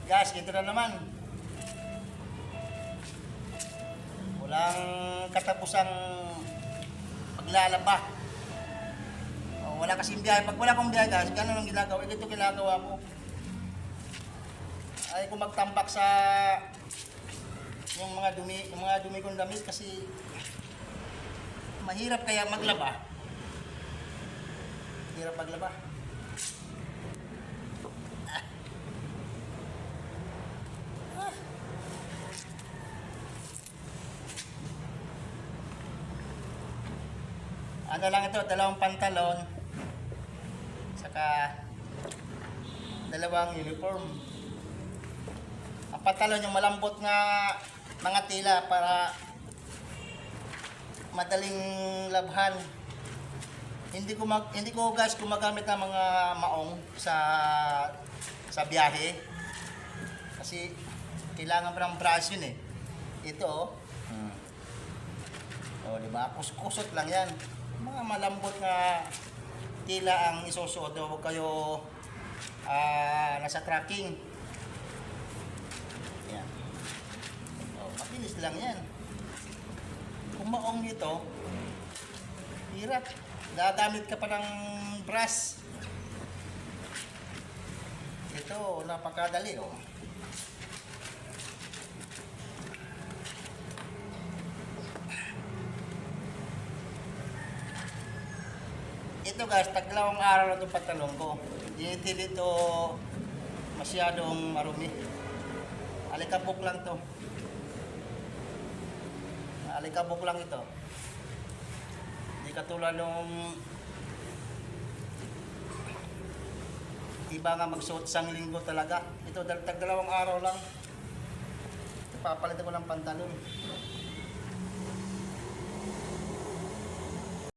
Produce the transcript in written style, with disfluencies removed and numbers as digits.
Guys, ito na naman. Walang katapusang paglalaba. Wala kasing biyahe. Pag wala kong biyahe guys, ganun ang ginagawa. Ito ginagawa ko. Ay kung magtambak sa yung mga dumi kong damit kasi mahirap kaya maglaba. Hirap maglaba. Ano lang ito, dalawang pantalon saka dalawang uniform. Ang pantalon yung malambot nga mga tila para madaling labhan. Hindi ko guys gumagamit ng mga maong sa biyahe. Kasi kailangan pa ng brush yun eh. Ito oh. Oh, di ba? Kusot lang 'yan. Mga malambot na tila ang isusuot, huwag kayo nasa tracking. Yan. Oh, makinis lang yan. Kung maong nito, hirap. Gagamit ka pa ng brush. Ito, napakadali oh. Ito guys, taglawang araw na itong pantalon ko. Hindi dito masyadong marumi. Alikabok lang to. Alikabok lang ito. Hindi katulad nung iba nga magsuot sang linggo talaga. Ito, tagdalawang araw lang. Papalitan ko ng pantalon.